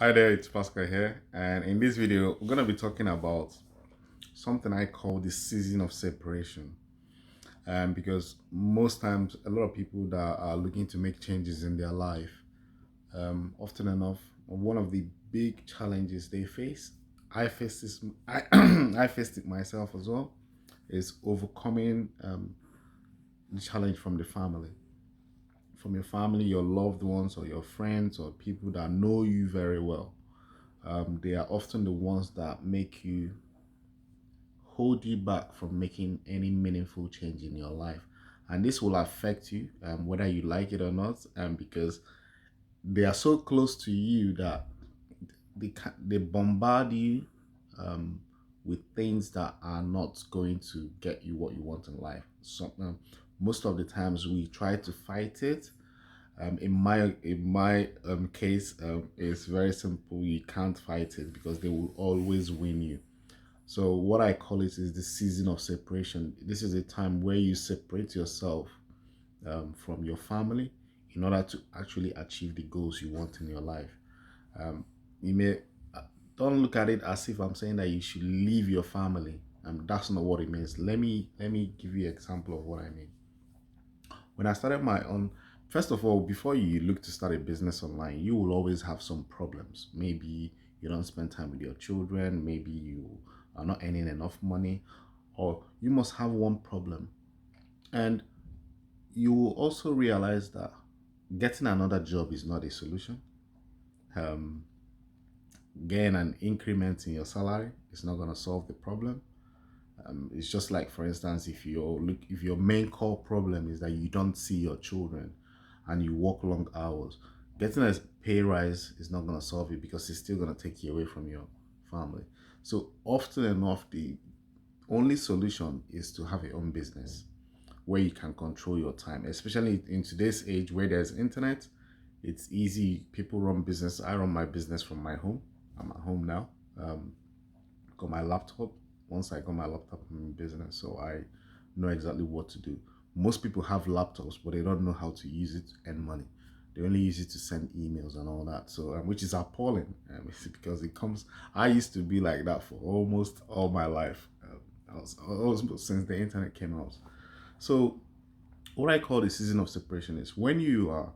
Hi there, it's Pascal here, and in this video, we're going to be talking about something I call the season of separation. Because most times, a lot of people that are looking to make changes in their life, often enough, one of the big challenges they face, I face this, I, I faced it myself as well, is overcoming the challenge from the family. From your family, your loved ones, or your friends, or people that know you very well. They are often the ones that make you hold you back from making any meaningful change in your life. And this will affect you, whether you like it or not, because they are so close to you that they bombard you um, with things that are not going to get you what you want in life. So most of the times we try to fight it. In my case, it's very simple. You can't fight it because they will always win you. So what I call it is the season of separation. This is a time where you separate yourself from your family in order to actually achieve the goals you want in your life. Um, you may don't look at it as if I'm saying that you should leave your family. That's not what it means. Let me give you an example of what I mean. When I started my own, first of all, before you look to start a business online, you will always have some problems. Maybe you don't spend time with your children, maybe you are not earning enough money, or you must have one problem. And you will also realize that getting another job is not a solution. Um, Getting an increment in your salary is not going to solve the problem. It's just like, for instance, if your main core problem is that you don't see your children and you work long hours, getting a pay rise is not going to solve it because it's still going to take you away from your family. So often enough, the only solution is to have your own business where you can control your time, especially in today's age where there's internet. It's easy. People run business. I run my business from my home. I'm at home now. Um, got my laptop. Once I got my laptop, I'm in business, so I know exactly what to do. Most people have laptops, but they don't know how to use it and money. They only use it to send emails and all that. So, which is appalling, because it comes. I used to be like that for almost all my life. I was almost since the internet came out. So, what I call the season of separation is when you are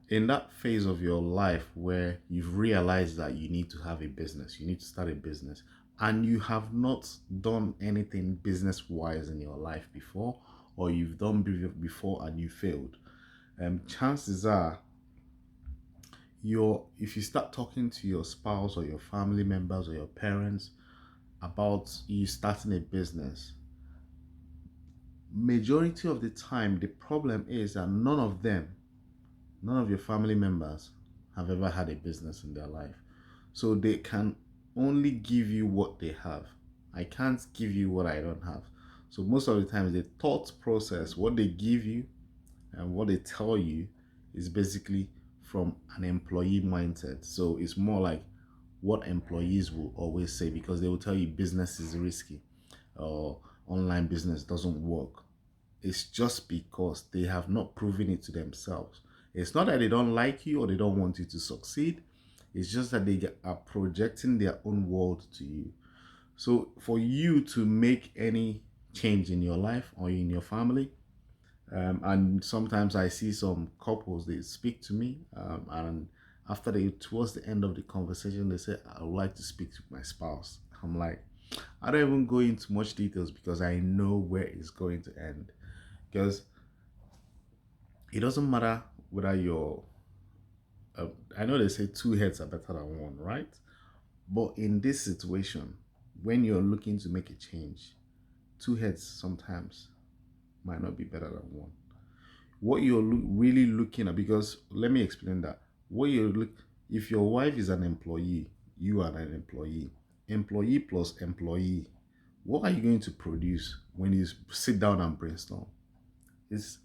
in that phase of your life where you've realized that you need to have a business, you need to start a business, and you have not done anything business wise in your life before, or you've done before and you failed. Chances are, if you start talking to your spouse or your family members or your parents about you starting a business, majority of the time the problem is that none of your family members have ever had a business in their life. So they can only give you what they have. I can't give you what I don't have. So most of the time, the thought process, what they give you and what they tell you, is basically from an employee mindset. So it's more like what employees will always say, because they will tell you business is risky or online business doesn't work. It's just because they have not proven it to themselves. It's not that they don't like you or they don't want you to succeed. It's just that they are projecting their own world to you. So for you to make any change in your life or in your family, and sometimes I see some couples, they speak to me, and after towards the end of the conversation, they say, I would like to speak to my spouse. I'm like, I don't even go into much details because I know where it's going to end. Because it doesn't matter whether you're, I know they say two heads are better than one, right? But in this situation, when you're looking to make a change, two heads sometimes might not be better than one. What you're really looking at, because let me explain that. What you look, if your wife is an employee, you are an employee. Employee plus employee, what are you going to produce when you sit down and brainstorm? It's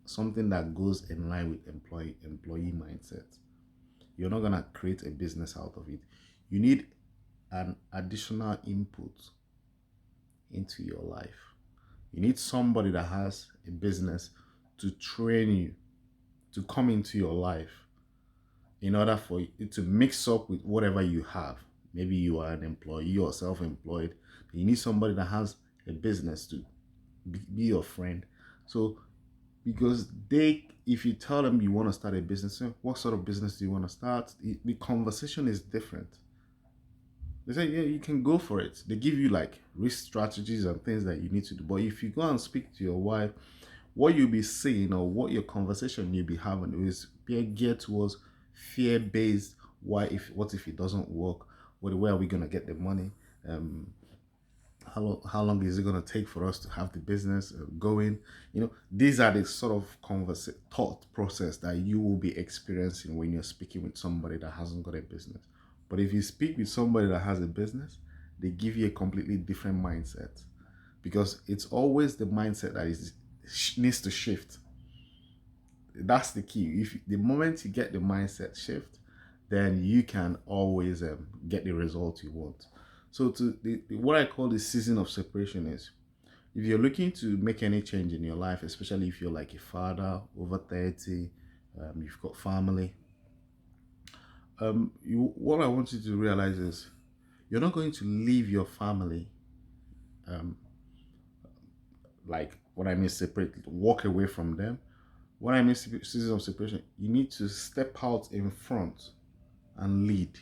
something that goes in line with employee mindset. You're not gonna create a business out of it. You need an additional input into your life. You need somebody that has a business to train you to come into your life. in order for it to mix up with whatever you have. Maybe you are an employee or self-employed. You need somebody that has a business to be your friend. So because if you tell them you want to start a business, what sort of business do you want to start? The conversation is different. They say, yeah, you can go for it. They give you like risk strategies and things that you need to do. But if you go and speak to your wife, what you'll be saying or what your conversation you'll be having is geared towards fear-based. What if it doesn't work? Where are we gonna get the money? Um, how long is it going to take for us to have the business going? These are the sort of thought process that you will be experiencing when you're speaking with somebody that hasn't got a business. But if you speak with somebody that has a business, they give you a completely different mindset, because it's always the mindset that needs to shift. That's the key. If the moment you get the mindset shift, then you can always get the result you want. So what I call the season of separation is, if you're looking to make any change in your life, especially if you're like a father over 30, you've got family, what I want you to realize is you're not going to leave your family, like what I mean separate, walk away from them. What I mean season of separation, you need to step out in front and lead.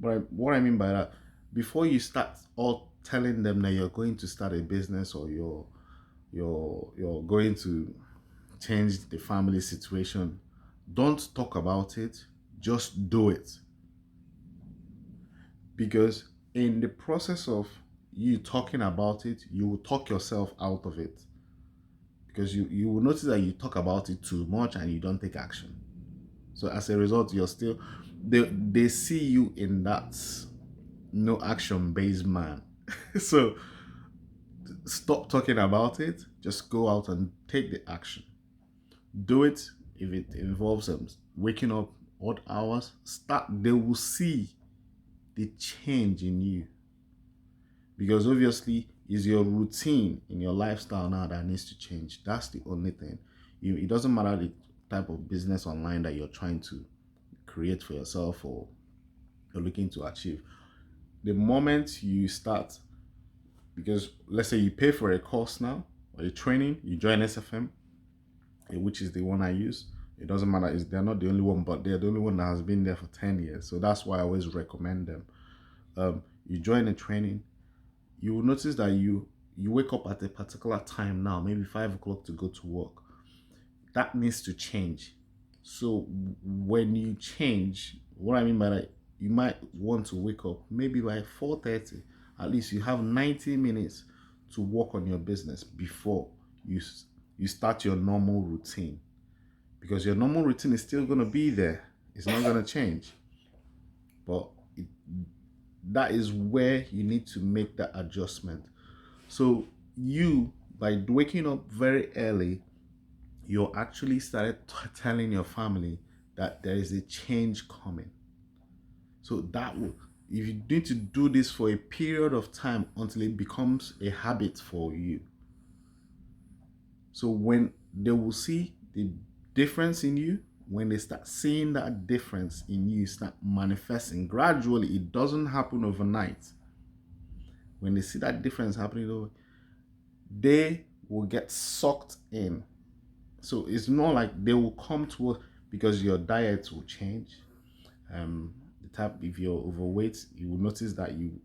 But what I mean by that, before you start all telling them that you're going to start a business, or you're going to change the family situation, don't talk about it, just do it. Because in the process of you talking about it, you will talk yourself out of it. Because you will notice that you talk about it too much and you don't take action. So as a result, you're still, they see you in that no action based man. So stop talking about it, just go out and take the action. Do it. If it involves waking up odd hours, they will see the change in you. Because obviously it's your routine in your lifestyle now that needs to change. That's the only thing. It doesn't matter the type of business online that you're trying to create for yourself or you're looking to achieve. The moment you start, because let's say you pay for a course now or a training, you join SFM, which is the one I use. It doesn't matter, they're not the only one, but they're the only one that has been there for 10 years. So that's why I always recommend them. You join a training, you will notice that you wake up at a particular time now, maybe 5 o'clock to go to work. That needs to change. So when you change, what I mean by that, you might want to wake up maybe by 4:30. At least you have 90 minutes to work on your business before you start your normal routine. Because your normal routine is still going to be there. It's not going to change. But that is where you need to make that adjustment. So by waking up very early, you actually started telling your family that there is a change coming. So if you need to do this for a period of time until it becomes a habit for you. So when they will see the difference in you, when they start seeing that difference in you start manifesting gradually, it doesn't happen overnight. When they see that difference happening, they will get sucked in. So it's not like they will come to us, because your diet will change. If you're overweight, you will notice that you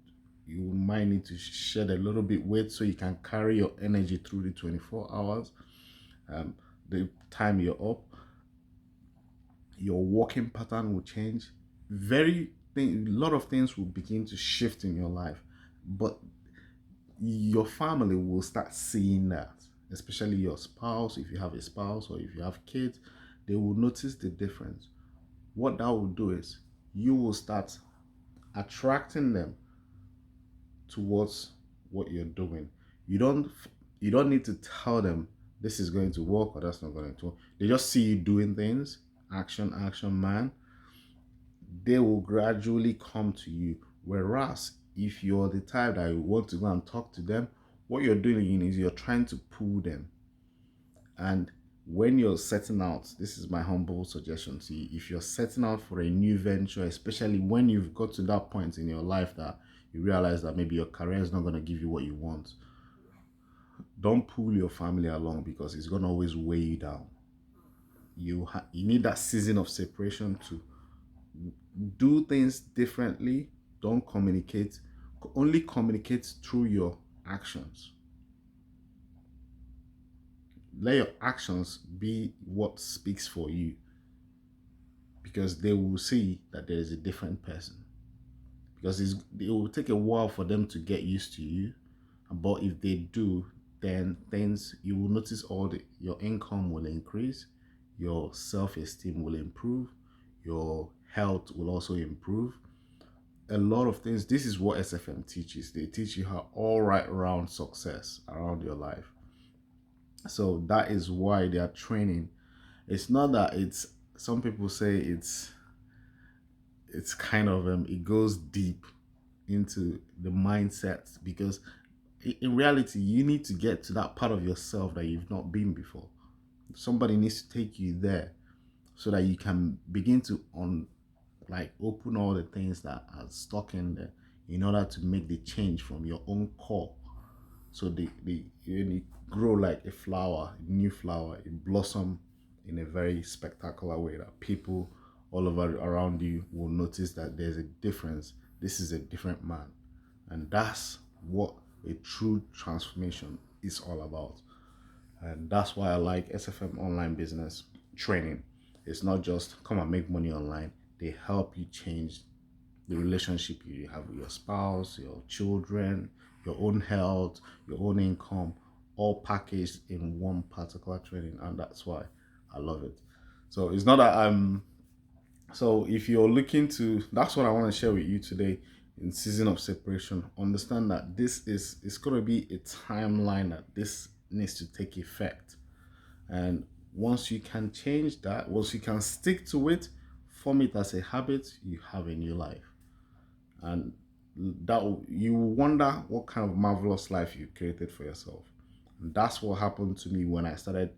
might need to shed a little bit weight so you can carry your energy through the 24 hours. The time you're up, your walking pattern will change. A lot of things will begin to shift in your life, but your family will start seeing that, especially your spouse. If you have a spouse or if you have kids, they will notice the difference. What that will do is you will start attracting them towards what you're doing. You don't need to tell them this is going to work or that's not going to work. They just see you doing things, action, man. They will gradually come to you. Whereas if you're the type that you want to go and talk to them, what you're doing is you're trying to pull them. And when you're setting out, this is my humble suggestion to you. If you're setting out for a new venture, especially when you've got to that point in your life that you realize that maybe your career is not going to give you what you want, don't pull your family along, because it's going to always weigh you down. You need that season of separation to do things differently. Don't communicate, only communicate through your actions. Let your actions be what speaks for you, because they will see that there is a different person. Because it will take a while for them to get used to you, but if they do, then things, you will notice your income will increase, your self-esteem will improve, your health will also improve. A lot of things. This is what SFM teaches. They teach you how all right around success around your life. So that is why they are training. It's not that it's, some people say it's kind of it goes deep into the mindset, because in reality you need to get to that part of yourself that you've not been before. Somebody needs to take you there so that you can begin to open all the things that are stuck in there, in order to make the change from your own core. So they grow like a flower, a new flower, it blossom in a very spectacular way that people all over around you will notice that there's a difference. This is a different man. And that's what a true transformation is all about. And that's why I like SFM online business training. It's not just come and make money online. They help you change the relationship you have with your spouse, your children, your own health, your own income, all packaged in one particular training. And that's why I love it. So it's not that so if you're looking to, that's what I want to share with you today in season of separation. Understand that it's going to be a timeline that this needs to take effect. And once you can change that, once you can stick to it, form it as a habit, you have a new life. And that you will wonder what kind of marvelous life you created for yourself. And that's what happened to me when I started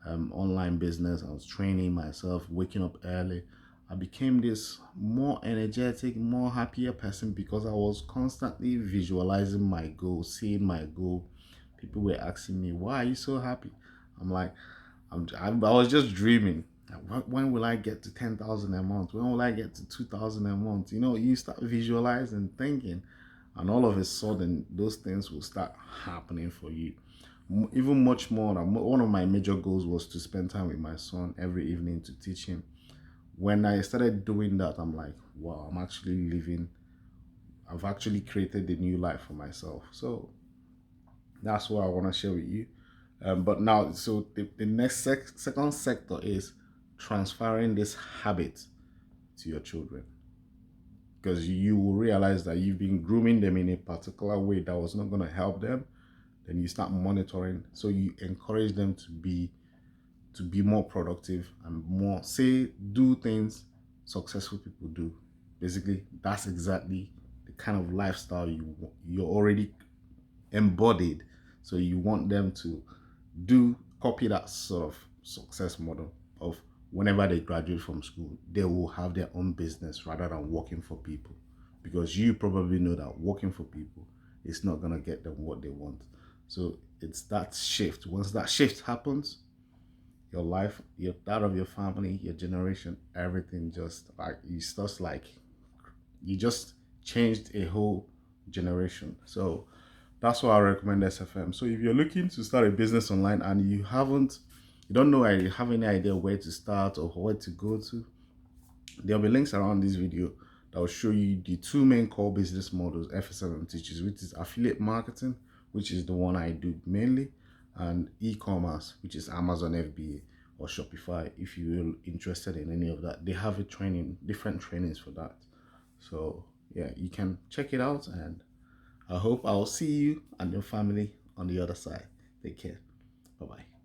online business. I was training myself, waking up early. I became this more energetic, more happier person, because I was constantly visualizing my goal, seeing my goal. People were asking me, "Why are you so happy?" I'm like, I was just dreaming. When will I get to 10,000 a month? When will I get to 2,000 a month? You start visualizing, thinking, and all of a sudden, those things will start happening for you. Even much more. One of my major goals was to spend time with my son every evening to teach him. When I started doing that, I'm like, wow, I've actually created a new life for myself. So that's what I want to share with you. But now, so the next second sector is transferring this habit to your children, because you will realize that you've been grooming them in a particular way that was not going to help them. Then you start monitoring, so you encourage them to be more productive and do things successful people do. Basically, that's exactly the kind of lifestyle you're already embodied. So you want them to copy that sort of success model of whenever they graduate from school, they will have their own business rather than working for people. Because you probably know that working for people is not going to get them what they want. So it's that shift. Once that shift happens, your life, that of your family, your generation, everything just you just changed a whole generation. So that's why I recommend SFM. So if you're looking to start a business online and you don't know, I have any idea where to start or where to go to, there'll be links around this video that will show you the two main core business models FSM teaches, which is affiliate marketing, which is the one I do mainly, and e-commerce, which is Amazon FBA or Shopify. If you're interested in any of that, they have different trainings for that. So yeah, you can check it out, and I hope I'll see you and your family on the other side. Take care. Bye-bye.